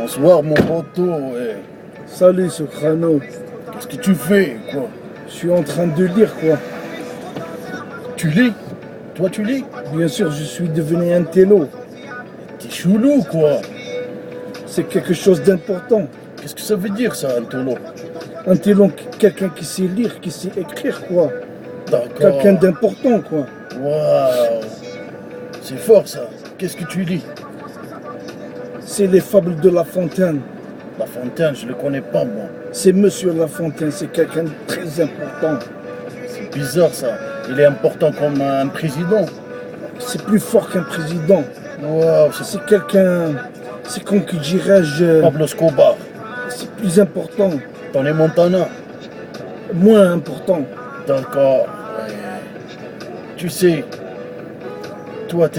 Bonsoir mon poteau, ouais. Salut Socrano, Qu'est-ce que tu fais, quoi? je suis en train de lire quoi. Tu lis? Toi tu lis? Bien sûr, je suis devenu un télo. T'es chelou, quoi. C'est quelque chose d'important. Qu'est-ce que ça veut dire, ça, un tonneau? Un télo, quelqu'un qui sait lire, qui sait écrire quoi. D'accord. Quelqu'un d'important quoi. Waouh. C'est fort, ça. Qu'est-ce que tu lis? C'est les fables de La Fontaine. La Fontaine, je le connais pas, moi. C'est Monsieur La Fontaine, c'est quelqu'un de très important. C'est bizarre, ça. Il est important comme un président. C'est plus fort qu'un président. Waouh, C'est quelqu'un, c'est comme qui dirais-je, Pablo Escobar. c'est plus important, Tony Montana. moins important. D'accord. Ouais. Tu sais, toi,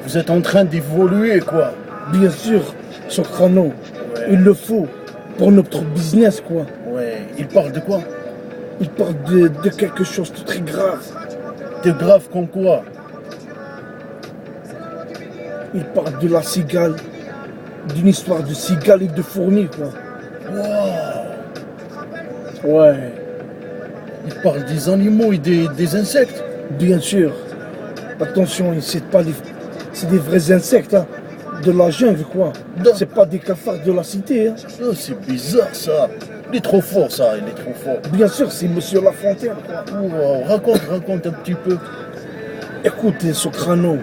vous êtes en train d'évoluer, quoi. Bien sûr, Socrano, Ouais. il le faut pour notre business quoi. Ouais. Il parle de quoi? Il parle de quelque chose de très grave. De grave comme quoi? Il parle de la cigale, d'une histoire de cigale et de fourmis quoi. Waouh. Ouais, Il parle des animaux et des insectes. bien sûr. Attention, c'est des vrais insectes, hein, de la jungle quoi. Non. C'est pas des cafards de la cité. Hein. Oh, c'est bizarre, ça. Il est trop fort, ça. Il est trop fort. Bien sûr, c'est Monsieur La Fontaine quoi. Wow. Raconte un petit peu. Écoute, Socrano,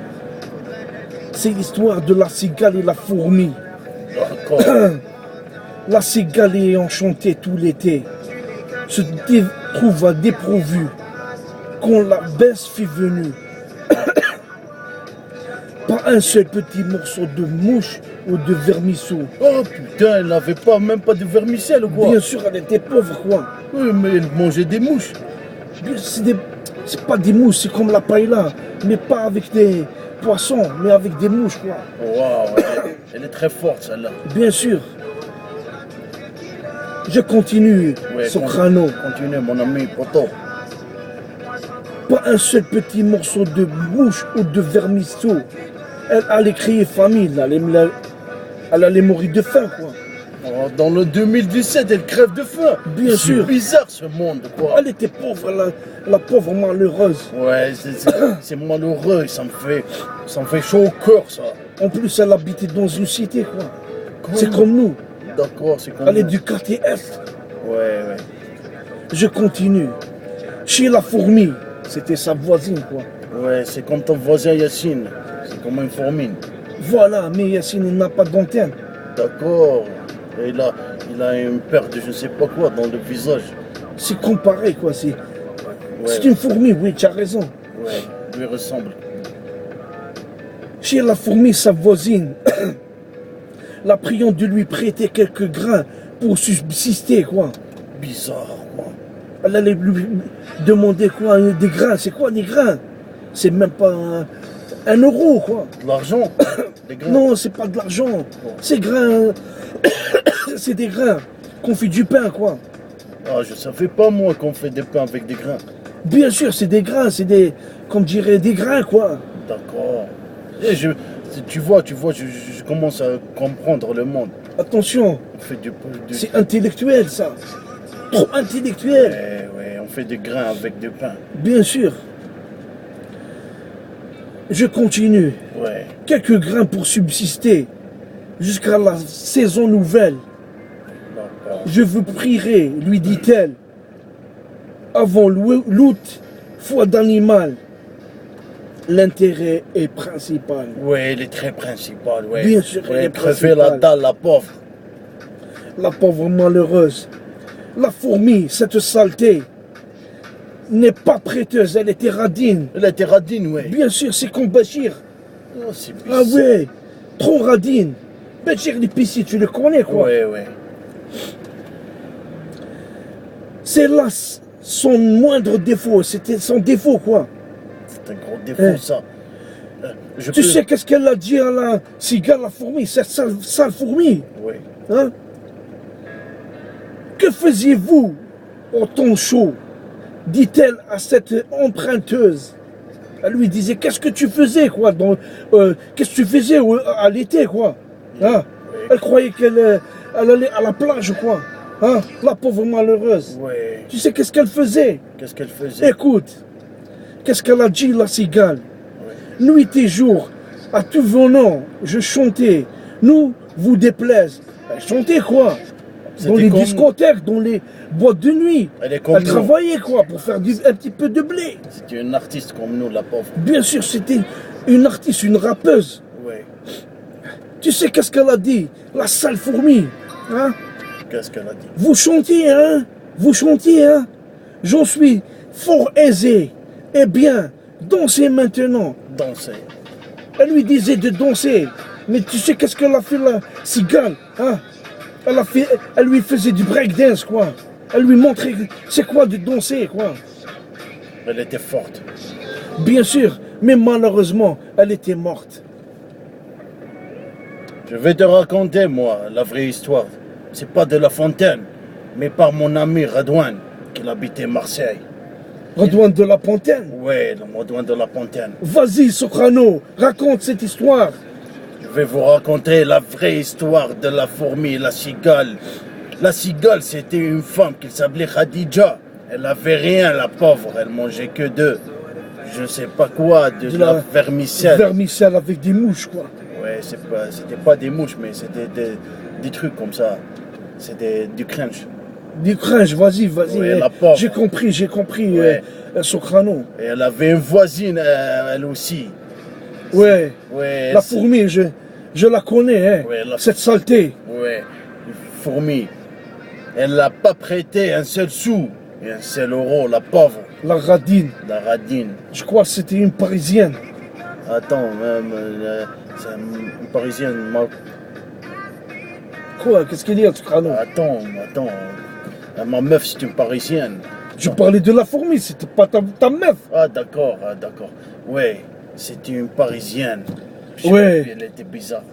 c'est l'histoire de la cigale et la fourmi. D'accord. La cigale est enchantée tout l'été, se trouve à dépourvu quand la baisse fut venue. Pas un seul petit morceau de mouche ou de vermisseau. Oh putain, elle n'avait même pas de vermicelle ou quoi? Bien sûr, elle était pauvre quoi. Oui, mais elle mangeait des mouches. C'est pas des mouches, c'est comme la paella, mais pas avec des poissons, mais avec des mouches quoi. Waouh, elle est très forte, celle-là. Bien sûr. Je continue, Ouais, Socrano. Continue, mon ami, poteau. Pas un seul petit morceau de mouche ou de vermisseau. Elle allait créer famille, elle allait mourir de faim, quoi. Oh, dans le 2017, elle crève de faim. Bien sûr. C'est bizarre, ce monde, quoi. Elle était pauvre, la pauvre malheureuse. Ouais, c'est malheureux, ça me fait chaud au cœur, ça. En plus, elle habitait dans une cité, quoi. Comment? C'est comme nous. D'accord, c'est comme Elle est nous. du quartier Est. Ouais. Je continue. Chez la fourmi, c'était sa voisine, quoi. Ouais, c'est comme ton voisin Yacine. C'est comme une fourmine. Voilà, mais Yacine n'a pas d'antenne. D'accord. Et il a une paire de je ne sais pas quoi dans le visage. C'est comparé, quoi. C'est Ouais, une fourmi, oui, tu as raison. ouais, lui ressemble. Chez la fourmi, sa voisine, la priant de lui prêter quelques grains pour subsister, quoi. Bizarre, quoi. Elle allait lui demander quoi, des grains. C'est quoi des grains? C'est même pas un euro, quoi. De l'argent. Des grains. Non, c'est pas de l'argent. Ces grains, c'est des grains qu'on fait du pain, quoi. Ah, je savais pas, moi, qu'on fait des pains avec des grains. Bien sûr, c'est des grains, c'est des, comme dirait, des grains, quoi. D'accord. Et tu vois, je commence à comprendre le monde. Attention, On fait c'est intellectuel, ça. Trop intellectuel. Ouais, on fait des grains avec du pain. Bien sûr. Je continue. Ouais. Quelques grains pour subsister jusqu'à la saison nouvelle. D'accord. Je vous prierai, lui dit-elle, avant l'août, foi d'animal. L'intérêt est principal. Ouais, elle est très principale, ouais. Bien sûr, elle Ouais, est crever la principale. dalle, la pauvre. La pauvre malheureuse. La fourmi, cette saleté, n'est pas prêteuse, elle était radine. Elle était radine, ouais. Bien sûr, c'est comme Bachir. Oh, c'est bizarre. Ah ouais, trop radine. Bachir l'épicier, tu le connais quoi. Ouais. C'est là son moindre défaut, c'était son défaut quoi. C'est un gros défaut, ça. Tu sais qu'est-ce qu'elle a dit à la cigale, la fourmi, cette sale fourmi, Ouais. hein? Que faisiez-vous au temps chaud? Dit-elle à cette emprunteuse. Elle lui disait, qu'est-ce que tu faisais quoi, qu'est-ce que tu faisais à l'été quoi, hein? Ouais. Elle croyait elle allait à la plage, quoi. Hein? La pauvre malheureuse. Oui. Tu sais qu'est-ce qu'elle faisait? Qu'est-ce qu'elle faisait? Écoute, qu'est-ce qu'elle a dit, la cigale? Oui. Nuit et jour, à tout venant, je chantais. Nous, vous déplaise. Elle chantait quoi? Dans les discothèques, dans les boîtes de nuit. Elle est comme Elle nous. travaillait quoi pour faire un petit peu de blé. C'était une artiste comme nous, la pauvre. Bien sûr, c'était une artiste, une rappeuse. Oui. Tu sais qu'est-ce qu'elle a dit? La sale fourmi. Hein? Qu'est-ce qu'elle a dit? Vous chantiez, hein? Vous chantiez, hein? J'en suis fort aisé. Eh bien, dansez maintenant. Danser. Elle lui disait de danser. Mais tu sais qu'est-ce qu'elle a fait, la cigale? Hein? Elle lui faisait du breakdance, quoi. Elle lui montrait c'est quoi de danser, quoi. Elle était forte. Bien sûr, mais malheureusement, elle était morte. Je vais te raconter, moi, la vraie histoire. C'est pas de La Fontaine, mais par mon ami Redouane, qui habitait Marseille. Redouane de la Fontaine. Ouais, le Redouane de La Fontaine. Vas-y, Soprano, raconte cette histoire. Je vais vous raconter la vraie histoire de la fourmi et la cigale. La cigale, c'était une femme qui s'appelait Khadija. Elle avait rien, la pauvre. Elle mangeait que je sais pas quoi, de la vermicelle. Vermicelle avec des mouches, quoi. Ouais, c'était pas des mouches, mais c'était des trucs comme ça. C'était du crunch. Du crunch, vas-y. Ouais, la pauvre. J'ai compris, Ouais. Soprano. Et elle avait une voisine, elle aussi. Ouais, Ouais, la fourmi, je la connais, hein. Ouais, Cette saleté. Ouais, une fourmi. Elle n'a pas prêté un seul sou et un seul euro, la pauvre, La radine. la radine. Je crois que c'était une Parisienne. Attends, même, c'est une parisienne. Quoi? Qu'est-ce qu'il y a, Soprano? Attends. Ma meuf, c'est une parisienne. Je parlais de la fourmi, c'était pas ta meuf. Ah, d'accord. Ouais, c'était une parisienne. Ouais. Elle était bizarre.